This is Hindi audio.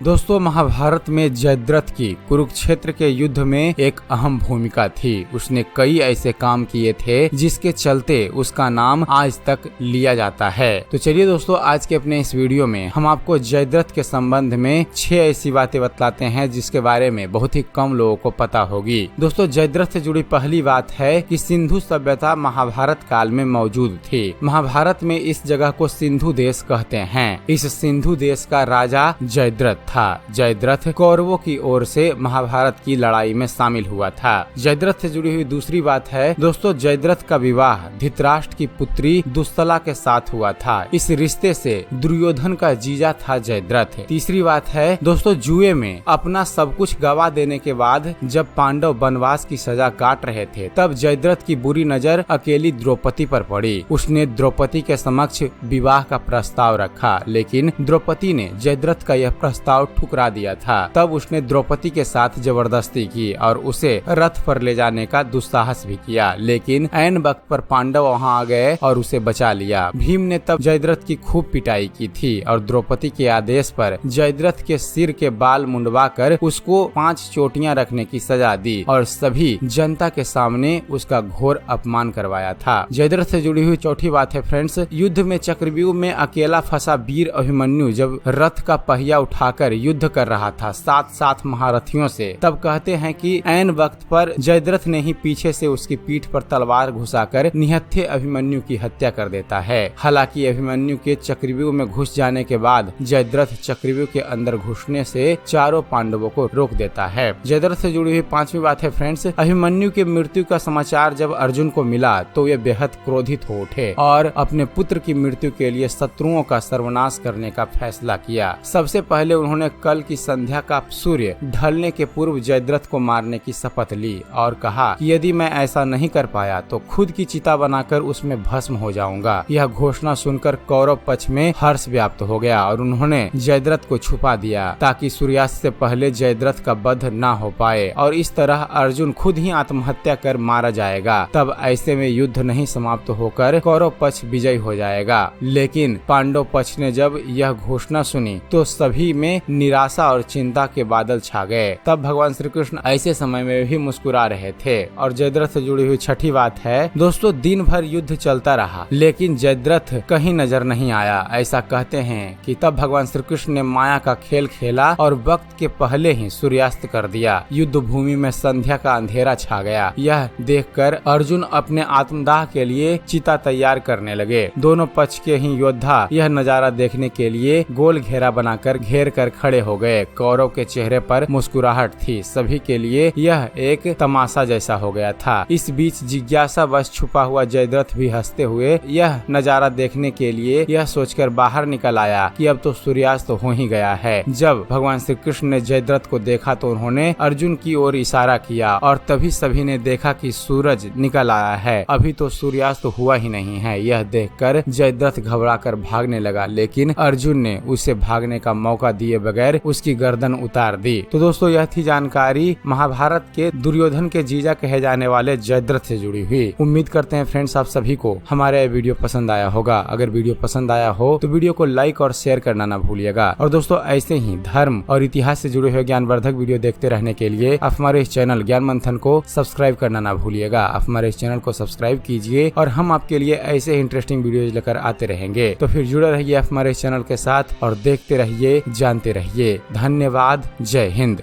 दोस्तों, महाभारत में जयद्रथ की कुरुक्षेत्र के युद्ध में एक अहम भूमिका थी। उसने कई ऐसे काम किए थे जिसके चलते उसका नाम आज तक लिया जाता है। तो चलिए दोस्तों, आज के अपने इस वीडियो में हम आपको जयद्रथ के संबंध में 6 ऐसी बातें बतलाते हैं जिसके बारे में बहुत ही कम लोगों को पता होगी। दोस्तों, जयद्रथ से जुड़ी पहली बात है कि सिंधु सभ्यता महाभारत काल में मौजूद थी। महाभारत में इस जगह को सिंधु देश कहते हैं। इस सिंधु देश का राजा जयद्रथ था। जयद्रथ कौरवों की ओर से महाभारत की लड़ाई में शामिल हुआ था। जयद्रथ से जुड़ी हुई दूसरी बात है दोस्तों, जयद्रथ का विवाह धृतराष्ट्र की पुत्री दुस्तला के साथ हुआ था। इस रिश्ते से दुर्योधन का जीजा था जयद्रथ। तीसरी बात है दोस्तों, जुए में अपना सब कुछ गवा देने के बाद जब पांडव वनवास की सजा काट रहे थे तब जयद्रथ की बुरी नजर अकेली द्रौपदी पर पड़ी। उसने द्रौपदी के समक्ष विवाह का प्रस्ताव रखा, लेकिन द्रौपदी ने जयद्रथ का यह प्रस्ताव ठुकरा दिया था। तब उसने द्रौपदी के साथ जबरदस्ती की और उसे रथ पर ले जाने का दुस्साहस भी किया, लेकिन ऐन वक्त पर पांडव वहां आ गए और उसे बचा लिया। भीम ने तब जयद्रथ की खूब पिटाई की थी और द्रौपदी के आदेश पर जयद्रथ के सिर के बाल मुंडवा कर उसको 5 चोटियां रखने की सजा दी और सभी जनता के सामने उसका घोर अपमान करवाया था। जयद्रथ से जुड़ी हुई चौथी बात है फ्रेंड्स, युद्ध में चक्रव्यूह में अकेला फंसा वीर अभिमन्यु जब रथ का पहिया उठाकर युद्ध कर रहा था 7 महारथियों से, तब कहते हैं कि ऐन वक्त पर जयद्रथ ने ही पीछे से उसकी पीठ पर तलवार घुसाकर निहत्थे अभिमन्यु की हत्या कर देता है। हालांकि अभिमन्यु के चक्रव्यूह में घुस जाने के बाद जयद्रथ चक्रव्यूह के अंदर घुसने से चारों पांडवों को रोक देता है। जयद्रथ से जुड़ी हुई 5वीं बात है फ्रेंड्स, अभिमन्यु के मृत्यु का समाचार जब अर्जुन को मिला तो वे बेहद क्रोधित हो उठे और अपने पुत्र की मृत्यु के लिए शत्रुओं का सर्वनाश करने का फैसला किया। सबसे पहले उन्होंने कल की संध्या का सूर्य ढलने के पूर्व जयद्रथ को मारने की शपथ ली और कहा कि यदि मैं ऐसा नहीं कर पाया तो खुद की चिता बनाकर उसमें भस्म हो जाऊंगा। यह घोषणा सुनकर कौरव पक्ष में हर्ष व्याप्त हो गया और उन्होंने जयद्रथ को छुपा दिया ताकि सूर्यास्त से पहले जयद्रथ का वध न हो पाए और इस तरह अर्जुन खुद ही आत्महत्या कर मारा जाएगा। तब ऐसे में युद्ध नहीं समाप्त होकर कौरव पक्ष विजयी हो जाएगा। लेकिन पांडव पक्ष ने जब यह घोषणा सुनी तो सभी में निराशा और चिंता के बादल छा गए। तब भगवान श्री कृष्ण ऐसे समय में भी मुस्कुरा रहे थे। और जयद्रथ से जुड़ी हुई छठी बात है दोस्तों, दिन भर युद्ध चलता रहा लेकिन जयद्रथ कहीं नजर नहीं आया। ऐसा कहते हैं कि तब भगवान श्री कृष्ण ने माया का खेल खेला और वक्त के पहले ही सूर्यास्त कर दिया। युद्ध भूमि में संध्या का अंधेरा छा गया। यह देखकर अर्जुन अपने आत्मदाह के लिए चिता तैयार करने लगे। दोनों पक्ष के ही योद्धा यह नजारा देखने के लिए गोल घेरा बनाकर घेर कर खड़े हो गए। कौरव के चेहरे पर मुस्कुराहट थी। सभी के लिए यह एक तमाशा जैसा हो गया था। इस बीच जिज्ञासा वश छुपा हुआ जयद्रथ भी हंसते हुए यह नजारा देखने के लिए यह सोचकर बाहर निकल आया कि अब तो सूर्यास्त हो ही गया है। जब भगवान श्री कृष्ण ने जयद्रथ को देखा तो उन्होंने अर्जुन की ओर इशारा किया और तभी सभी ने देखा कि सूरज निकल आया है। अभी तो सूर्यास्त हुआ ही नहीं है। यह देखकर जयद्रथ घबराकर भागने लगा, लेकिन अर्जुन ने उसे भागने का मौका दिए बगैर उसकी गर्दन उतार दी। तो दोस्तों, यह थी जानकारी महाभारत के दुर्योधन के जीजा कहे जाने वाले जयद्रथ से जुड़ी हुई। उम्मीद करते हैं फ्रेंड्स आप सभी को हमारा यह वीडियो पसंद आया होगा। अगर वीडियो पसंद आया हो तो वीडियो को लाइक और शेयर करना ना भूलिएगा। और दोस्तों, ऐसे ही धर्म और इतिहास से जुड़े हुए ज्ञानवर्धक वीडियो देखते रहने के लिए आप हमारे इस चैनल ज्ञान मंथन को सब्सक्राइब करना ना भूलिएगा। आप हमारे इस चैनल को सब्सक्राइब कीजिए और हम आपके लिए ऐसे ही इंटरेस्टिंग वीडियो लेकर आते रहेंगे। तो फिर जुड़े रहिए आप हमारे इस चैनल के साथ और देखते रहिए, जानते रहिए। धन्यवाद। जय हिंद।